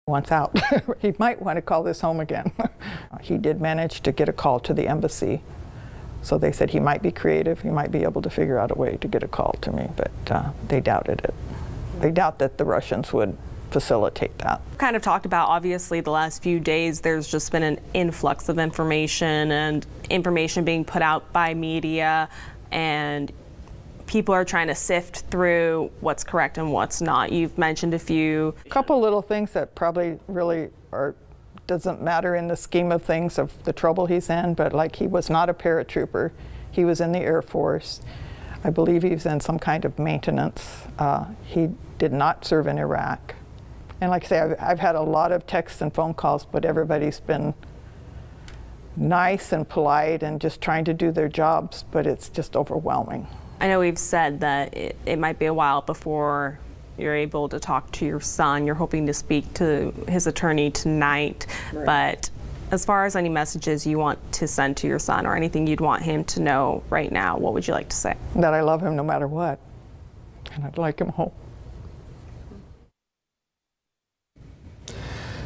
Wants out. He might want to call this home again. He did manage to get a call to the embassy. So they said he might be creative, he might be able to figure out a way to get a call to me, but they doubted it. They doubt that the Russians would facilitate that. Kind of talked about, obviously, the last few days there's just been an influx of information and information being put out by media, and people are trying to sift through what's correct and what's not. You've mentioned a couple little things that probably really doesn't matter in the scheme of things of the trouble he's in, but like he was not a paratrooper. He was in the Air Force. I believe he was in some kind of maintenance. He did not serve in Iraq. And like I say, I've had a lot of texts and phone calls, but everybody's been nice and polite and just trying to do their jobs, but it's just overwhelming. I know we've said that it might be a while before you're able to talk to your son. You're hoping to speak to his attorney tonight, right. But as far as any messages you want to send to your son or anything you'd want him to know right now, what would you like to say? That I love him no matter what, and I'd like him home.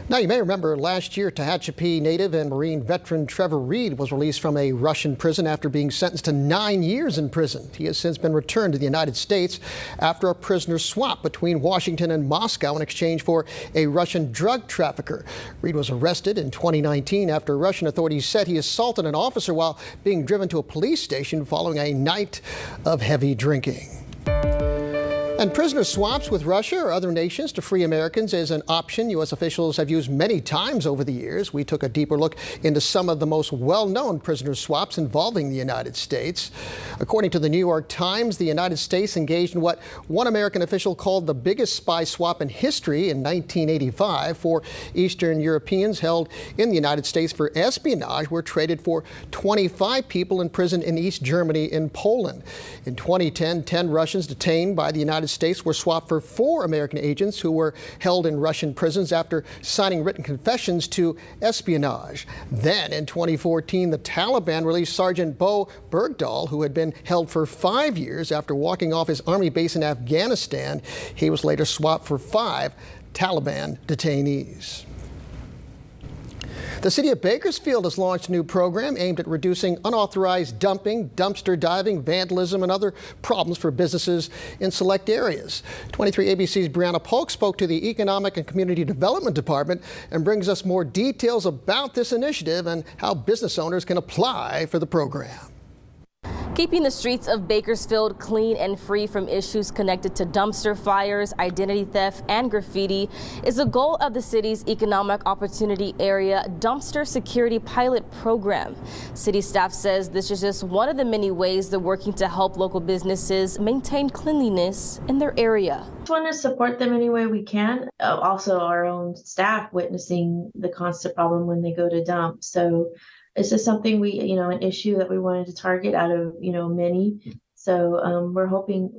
Now, you may remember last year, Tehachapi native and Marine veteran Trevor Reed was released from a Russian prison after being sentenced to 9 years in prison. He has since been returned to the United States after a prisoner swap between Washington and Moscow in exchange for a Russian drug trafficker. Reed was arrested in 2019 after Russian authorities said he assaulted an officer while being driven to a police station following a night of heavy drinking. And prisoner swaps with Russia or other nations to free Americans is an option U.S. officials have used many times over the years. We took a deeper look into some of the most well-known prisoner swaps involving the United States. According to the New York Times, the United States engaged in what one American official called the biggest spy swap in history in 1985. 4 Eastern Europeans held in the United States for espionage were traded for 25 people in prison in East Germany in Poland. In 2010, 10 Russians detained by the United States were swapped for 4 American agents who were held in Russian prisons after signing written confessions to espionage. Then in 2014, the Taliban released Sergeant Bo Bergdahl, who had been held for 5 years after walking off his army base in Afghanistan. He was later swapped for 5 Taliban detainees. The city of Bakersfield has launched a new program aimed at reducing unauthorized dumping, dumpster diving, vandalism, and other problems for businesses in select areas. 23 ABC's Brianna Polk spoke to the Economic and Community Development Department and brings us more details about this initiative and how business owners can apply for the program. Keeping the streets of Bakersfield clean and free from issues connected to dumpster fires, identity theft, and graffiti is a goal of the city's Economic Opportunity Area Dumpster Security Pilot Program. City staff says this is just one of the many ways they're working to help local businesses maintain cleanliness in their area. We want to support them any way we can. Also, our own staff witnessing the constant problem when they go to dump. So it's just something an issue that we wanted to target out of, many. So we're hoping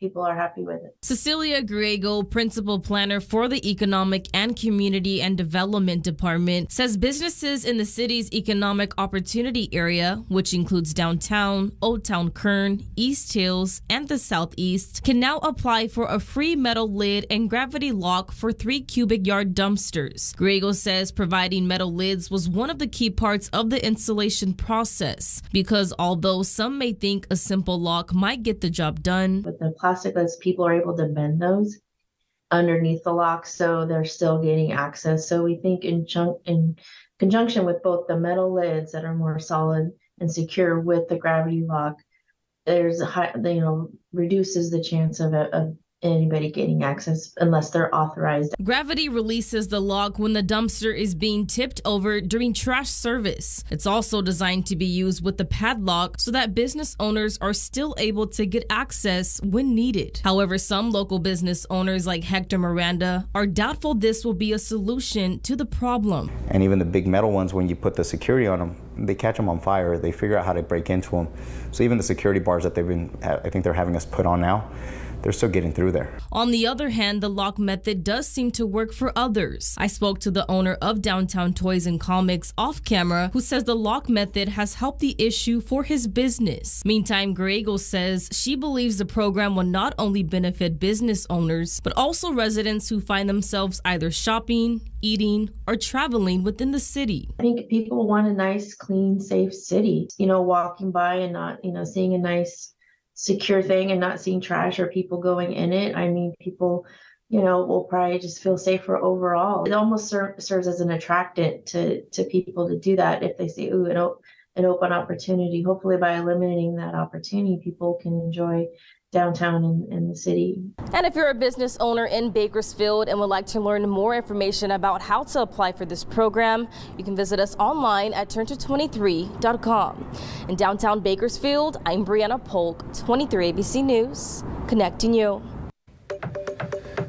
people are happy with it. Cecilia Griego, principal planner for the Economic and Community and Development Department, says businesses in the city's Economic Opportunity Area, which includes downtown, Old Town Kern, East Hills, and the Southeast, can now apply for a free metal lid and gravity lock for 3 cubic yard dumpsters. Griego says providing metal lids was one of the key parts of the installation process, because although some may think a simple lock might get the job done, with the plasticless, people are able to bend those underneath the lock, so they're still gaining access. So we think in conjunction with both the metal lids that are more solid and secure with the gravity lock, there's a high, reduces the chance of anybody getting access unless they're authorized. Gravity releases the lock when the dumpster is being tipped over during trash service. It's also designed to be used with the padlock so that business owners are still able to get access when needed. However, some local business owners like Hector Miranda are doubtful this will be a solution to the problem. And even the big metal ones, when you put the security on them, they catch them on fire. They figure out how to break into them. So even the security bars that I think they're having us put on now, they're still getting through there. On the other hand, the lock method does seem to work for others. I spoke to the owner of Downtown Toys and Comics off camera, who says the lock method has helped the issue for his business. Meantime, Griego says she believes the program will not only benefit business owners, but also residents who find themselves either shopping, eating, or traveling within the city. I think people want a nice, clean, safe city. You know, walking by and not, seeing a nice, secure thing and not seeing trash or people going in it. I mean, people, will probably just feel safer overall. It almost serves as an attractant to people to do that if they see, ooh, an open opportunity. Hopefully by eliminating that opportunity, people can enjoy downtown in the city. And if you're a business owner in Bakersfield and would like to learn more information about how to apply for this program, you can visit us online at turnto23.com. In downtown Bakersfield, I'm Brianna Polk, 23 ABC News, connecting you.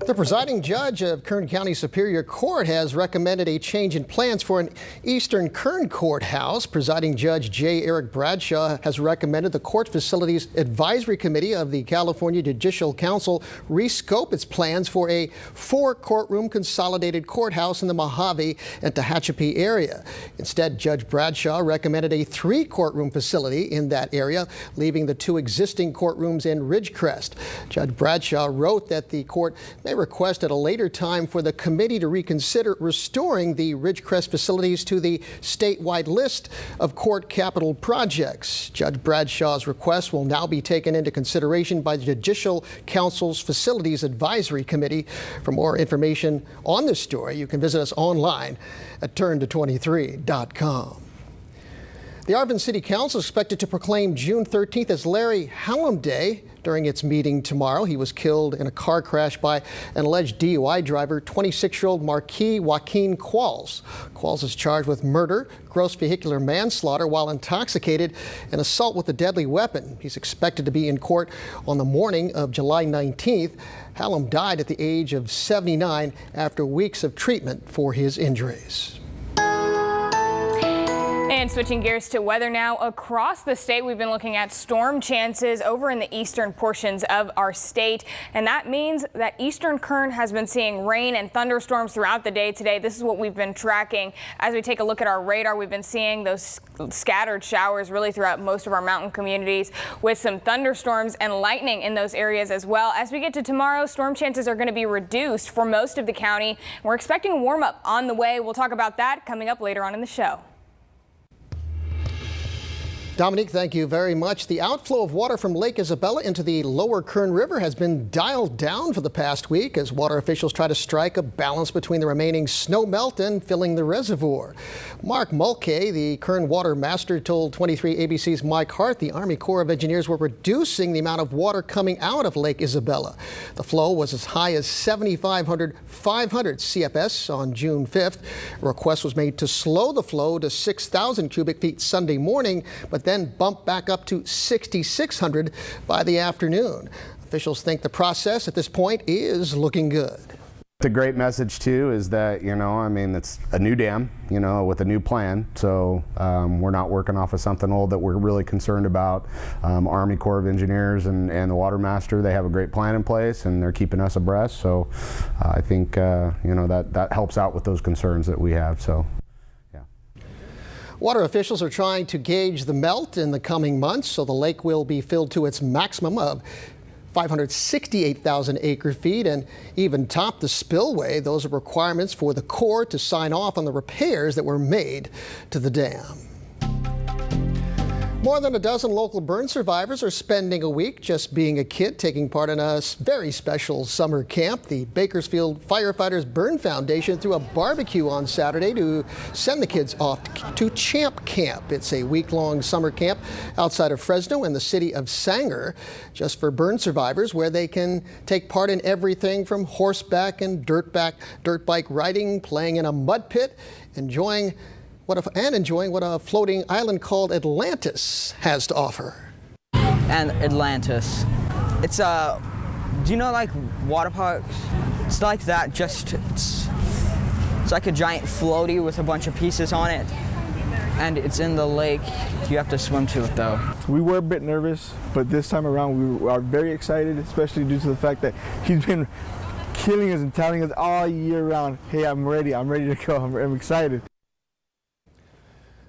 The presiding judge of Kern County Superior Court has recommended a change in plans for an Eastern Kern courthouse. Presiding Judge J. Eric Bradshaw has recommended the Court Facilities Advisory Committee of the California Judicial Council rescope its plans for a 4-courtroom consolidated courthouse in the Mojave and Tehachapi area. Instead, Judge Bradshaw recommended a 3-courtroom facility in that area, leaving the 2 existing courtrooms in Ridgecrest. Judge Bradshaw wrote that the court may request at a later time for the committee to reconsider restoring the Ridgecrest facilities to the statewide list of court capital projects. Judge Bradshaw's request will now be taken into consideration by the Judicial Council's Facilities Advisory Committee. For more information on this story, you can visit us online at turnto23.com. The Arvin City Council is expected to proclaim June 13th as Larry Hallam Day. During its meeting tomorrow, he was killed in a car crash by an alleged DUI driver, 26-year-old Marquis Joaquin Qualls. Qualls is charged with murder, gross vehicular manslaughter while intoxicated, and assault with a deadly weapon. He's expected to be in court on the morning of July 19th. Hallam died at the age of 79 after weeks of treatment for his injuries. And switching gears to weather now across the state, we've been looking at storm chances over in the eastern portions of our state. And that means that Eastern Kern has been seeing rain and thunderstorms throughout the day today. This is what we've been tracking. As we take a look at our radar, we've been seeing those scattered showers really throughout most of our mountain communities, with some thunderstorms and lightning in those areas as well. As we get to tomorrow, storm chances are going to be reduced for most of the county. We're expecting a warm up on the way. We'll talk about that coming up later on in the show. Dominique, thank you very much. The outflow of water from Lake Isabella into the lower Kern River has been dialed down for the past week as water officials try to strike a balance between the remaining snow melt and filling the reservoir. Mark Mulcahy, the Kern Water Master, told 23 ABC's Mike Hart the Army Corps of Engineers were reducing the amount of water coming out of Lake Isabella. The flow was as high as 500 CFS on June 5th. A request was made to slow the flow to 6,000 cubic feet Sunday morning, but then bump back up to 6,600 by the afternoon. Officials think the process at this point is looking good. The great message too is that, it's a new dam, with a new plan. So we're not working off of something old that we're really concerned about. Army Corps of Engineers and the Water Master, they have a great plan in place and they're keeping us abreast. So I think, that helps out with those concerns that we have. So. Water officials are trying to gauge the melt in the coming months, so the lake will be filled to its maximum of 568,000 acre-feet and even top the spillway. Those are requirements for the Corps to sign off on the repairs that were made to the dam. More than a dozen local burn survivors are spending a week just being a kid, taking part in a very special summer camp. The Bakersfield Firefighters Burn Foundation threw a barbecue on Saturday to send the kids off to Champ Camp. It's a week-long summer camp outside of Fresno in the city of Sanger, just for burn survivors, where they can take part in everything from horseback and dirt bike riding, playing in a mud pit, enjoying what a floating island called Atlantis has to offer. And Atlantis. It's do you know like water parks? It's like that, just it's like a giant floaty with a bunch of pieces on it. and it's in the lake. You have to swim to it though. We were a bit nervous, but this time around we are very excited, especially due to the fact that he's been killing us and telling us all year round, hey, I'm ready to go, I'm excited.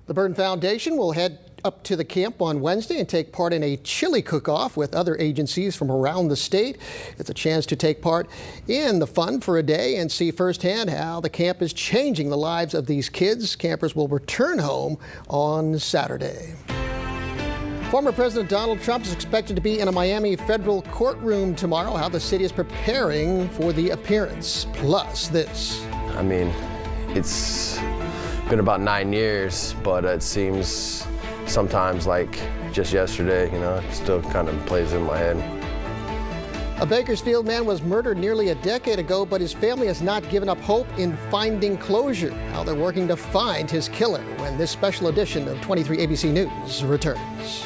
The Burton Foundation will head up to the camp on Wednesday and take part in a chili cook-off with other agencies from around the state. It's a chance to take part in the fun for a day and see firsthand how the camp is changing the lives of these kids. Campers will return home on Saturday. Former President Donald Trump is expected to be in a Miami federal courtroom tomorrow. How the city is preparing for the appearance. Plus this. I mean, it's been about 9 years, but it seems sometimes like just yesterday, you know, it still kind of plays in my head. A Bakersfield man was murdered nearly a decade ago, but his family has not given up hope in finding closure. How they're working to find his killer when this special edition of 23 ABC News returns.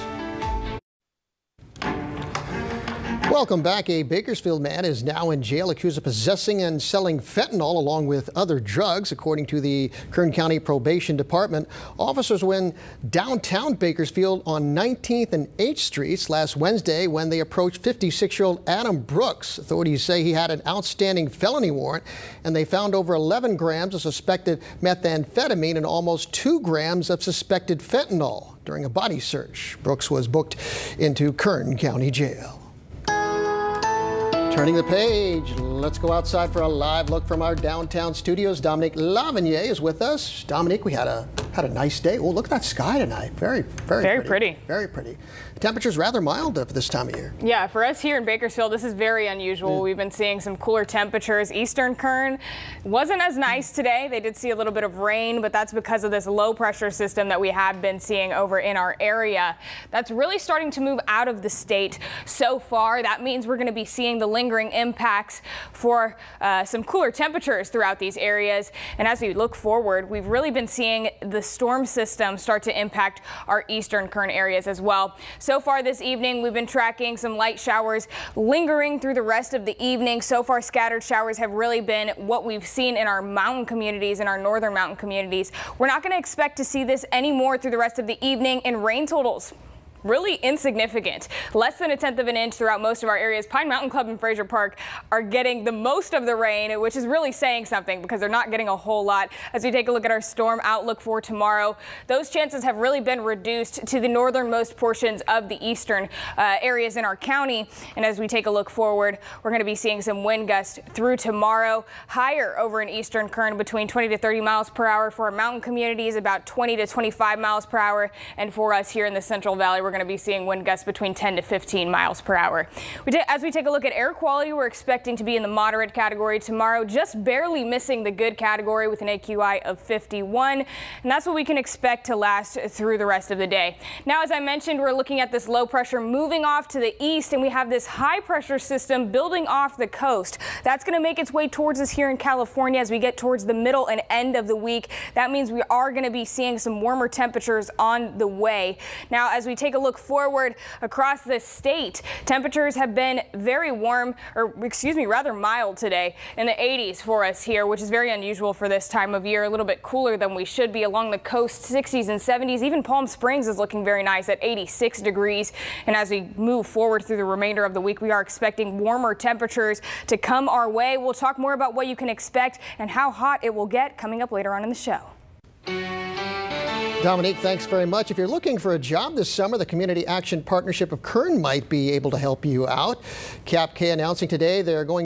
Welcome back. A Bakersfield man is now in jail accused of possessing and selling fentanyl along with other drugs, according to the Kern County Probation Department. Officers were in downtown Bakersfield on 19th and 8th Streets last Wednesday when they approached 56-year-old Adam Brooks. Authorities say he had an outstanding felony warrant, and they found over 11 grams of suspected methamphetamine and almost 2 grams of suspected fentanyl during a body search. Brooks was booked into Kern County Jail. Turning the page, let's go outside for a live look from our downtown studios. Dominique Lavigny is with us. Dominique, we had a nice day. Oh, look at that sky tonight. Very pretty. Very pretty. The temperature's rather mild for this time of year. Yeah, for us here in Bakersfield, this is very unusual. We've been seeing some cooler temperatures. Eastern Kern wasn't as nice today. They did see a little bit of rain, but that's because of this low pressure system that we have been seeing over in our area. That's really starting to move out of the state so far. That means we're going to be seeing the lingering impacts for some cooler temperatures throughout these areas. And as we look forward, we've really been seeing the storm system start to impact our eastern Kern areas as well. So far this evening, we've been tracking some light showers lingering through the rest of the evening. So far, scattered showers have really been what we've seen in our mountain communities, in our northern mountain communities. We're not going to expect to see this anymore through the rest of the evening, and rain totals really insignificant. Less than 1/10 of an inch throughout most of our areas. Pine Mountain Club and Fraser Park are getting the most of the rain, which is really saying something because they're not getting a whole lot. As we take a look at our storm outlook for tomorrow, those chances have really been reduced to the northernmost portions of the eastern areas in our county. And as we take a look forward, we're going to be seeing some wind gusts through tomorrow, higher over in eastern Kern between 20 to 30 miles per hour. For our mountain communities, about 20 to 25 miles per hour. And for us here in the Central Valley, we're going to be seeing wind gusts between 10 to 15 miles per hour. As we take a look at air quality, we're expecting to be in the moderate category tomorrow, just barely missing the good category with an AQI of 51. And that's what we can expect to last through the rest of the day. Now, as I mentioned, we're looking at this low pressure moving off to the east, and we have this high pressure system building off the coast. That's going to make its way towards us here in California as we get towards the middle and end of the week. That means we are going to be seeing some warmer temperatures on the way. Now, as we take a look forward across the state, temperatures have been very warm, or excuse me, rather mild today in the 80s for us here, which is very unusual for this time of year. A little bit cooler than we should be along the coast, 60s and 70s. Even Palm Springs is looking very nice at 86 degrees. And as we move forward through the remainder of the week, we are expecting warmer temperatures to come our way. We'll talk more about what you can expect and how hot it will get coming up later on in the show. Dominique, thanks very much. If you're looking for a job this summer, the Community Action Partnership of Kern might be able to help you out. CAPK announcing today they're going